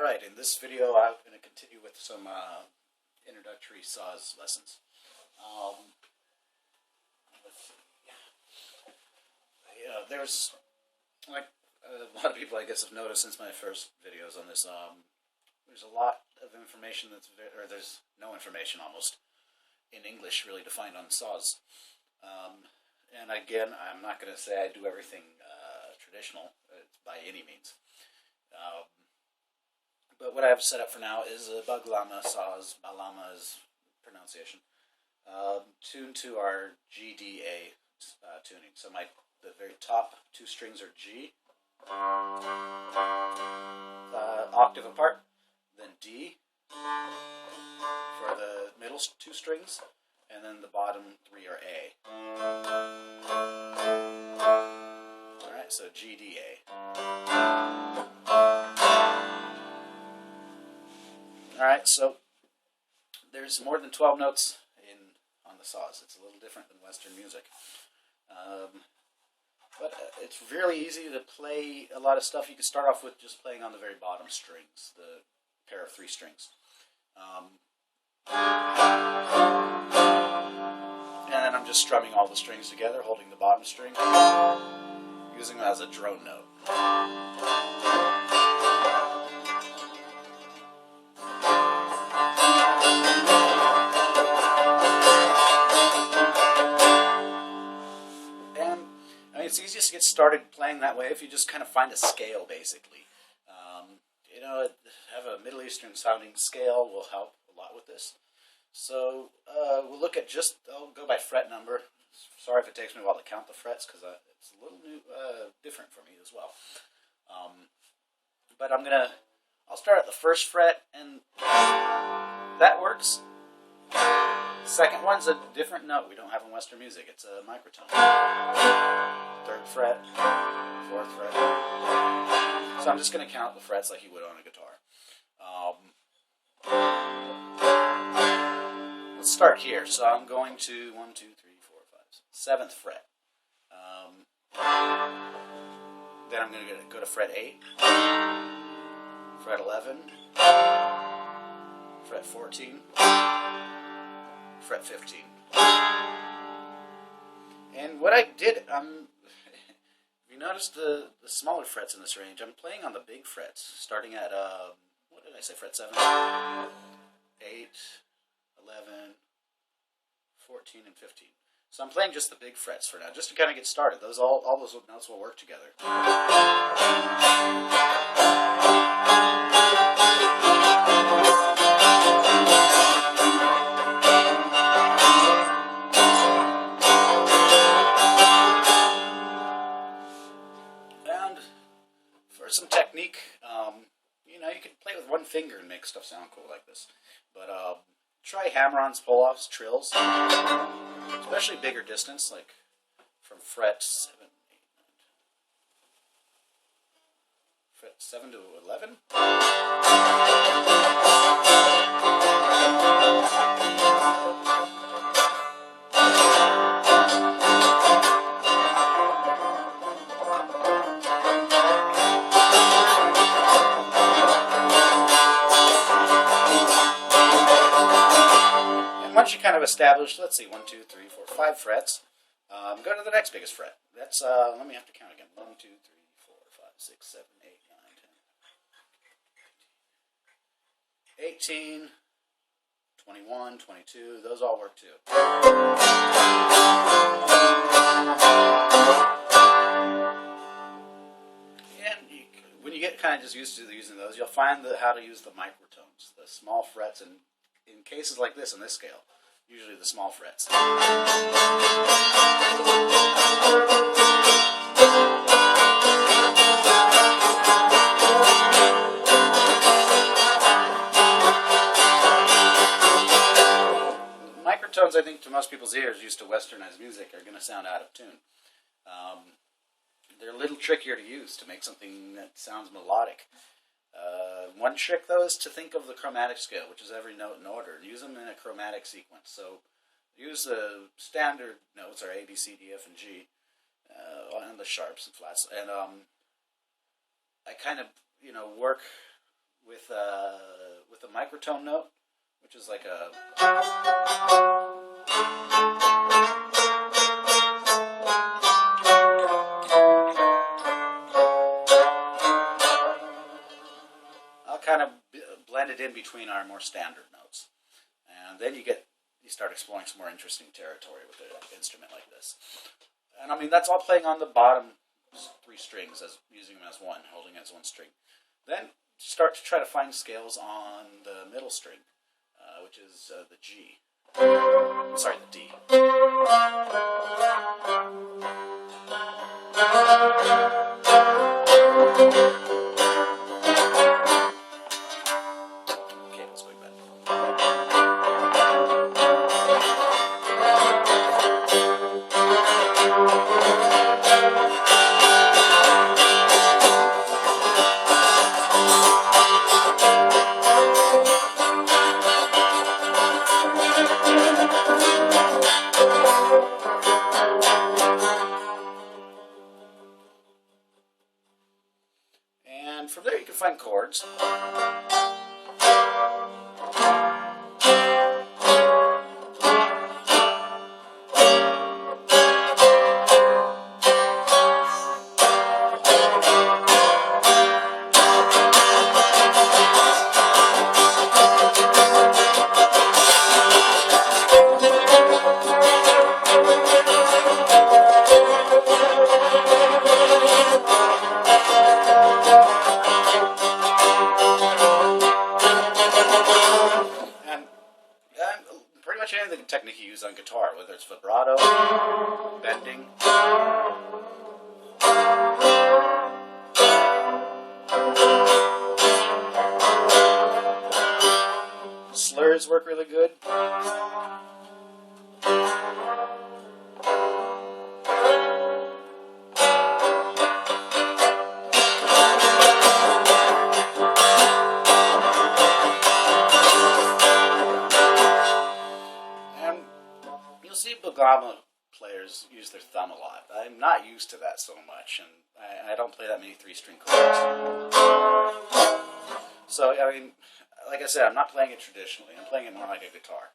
Alright, in this video I'm going to continue with some introductory Saz lessons. Let's see. There's, like a lot of people I guess have noticed since my first videos on this, there's a lot of information or there's no information almost in English really defined on Saz. And again, I'm not going to say I do everything traditional by any means. But what I have set up for now is a Baglama Saz, Baglama is pronunciation, tuned to our GDA tuning. So the very top two strings are G, octave apart, then D for the middle two strings, and then the bottom three are A. Alright, so GDA. Alright, so there's more than 12 notes on the Saz. It's a little different than Western music. But it's really easy to play a lot of stuff. You can start off with just playing on the very bottom strings, the pair of three strings. And then I'm just strumming all the strings together, holding the bottom string, using it as a drone note. It's easiest to get started playing that way if you just kind of find a scale, basically. Have a Middle Eastern sounding scale will help a lot with this. So we'll look at I'll go by fret number. Sorry if it takes me a while to count the frets because it's a little different for me as well. But I'll start at the first fret, and that works. Second one's a different note we don't have in Western music. It's a microtone. Third fret, fourth fret. So I'm just going to count the frets like you would on a guitar. Let's start here. So I'm going to 1, 2, 3, 4, 5, 7th fret. Then I'm going to go to fret 8, fret 11, fret 14, fret 15. And what I did, if you notice the smaller frets in this range, I'm playing on the big frets, starting at, what did I say, fret 7, 8, 11, 14, and 15. So I'm playing just the big frets for now, just to kind of get started. All those notes will work together. Some technique, you can play with one finger and make stuff sound cool like this, but try hammer-ons, pull-offs, trills, especially bigger distance, like from fret 7, 8, 9, 10, fret 7 to 11. Once you kind of established, let's see, 1, 2, 3, 4, 5 frets, go to the next biggest fret. That's, let me have to count again. 1, 2, 3, 4, 5, 6, 7, 8, 9, 10, 18, 21, 22, those all work too. And when you get kind of just used to using those, you'll find how to use the microtones, the small frets, and in cases like this, in this scale, usually the small frets. Microtones, I think, to most people's ears, used to westernized music, are going to sound out of tune. They're a little trickier to use to make something that sounds melodic. One trick, though, is to think of the chromatic scale, which is every note in order, and use them in a chromatic sequence. So use the standard notes, or A, B, C, D, F, and G, and the sharps and flats. And I kind of, work with a microtone note, which is like a I'll kind of blend it in between our more standard notes, and then you start exploring some more interesting territory with an instrument like this. And I mean, that's all playing on the bottom 3 strings, as using them as one, holding as one string. Then start to try to find scales on the middle string, which is the G. Sorry, the D. Okay, let's go back. And from there you can find chords. Pretty much any of the technique you use on guitar, whether it's vibrato, bending, slurs work really good. You'll see Baglama players use their thumb a lot. I'm not used to that so much, and I don't play that many 3-string chords. So, I mean, like I said, I'm not playing it traditionally. I'm playing it more like a guitar.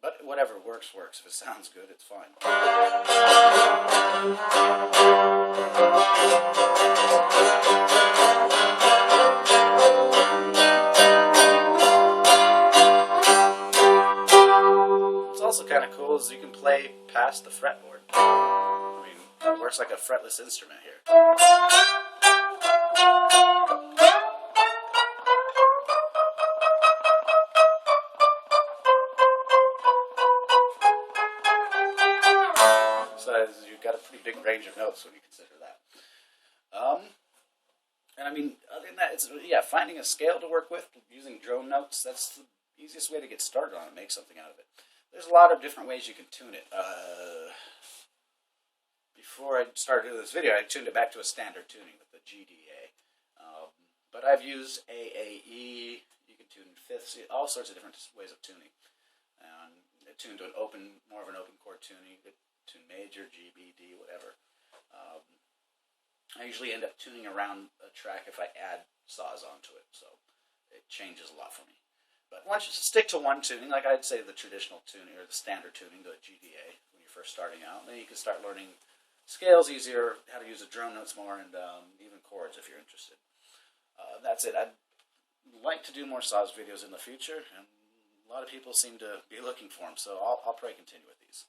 But whatever works, works. If it sounds good, it's fine. Also kind of cool is you can play past the fretboard. I mean, it works like a fretless instrument here. So you've got a pretty big range of notes when you consider that. And I mean, other than that, it's finding a scale to work with using drone notes. That's the easiest way to get started on it, make something out of it. There's a lot of different ways you can tune it. Before I started doing this video, I tuned it back to a standard tuning with the GDA. But I've used AAE, you can tune fifths, all sorts of different ways of tuning. I tuned to more of an open chord tuning, you could tune major, G, B, D, whatever. I usually end up tuning around a track if I add Saz onto it, so it changes a lot for me. But once you stick to one tuning, like I'd say the traditional tuning or the standard tuning, the GDA, when you're first starting out, then you can start learning scales easier, how to use the drone notes more, and even chords if you're interested. That's it. I'd like to do more Saz videos in the future, and a lot of people seem to be looking for them, so I'll probably continue with these.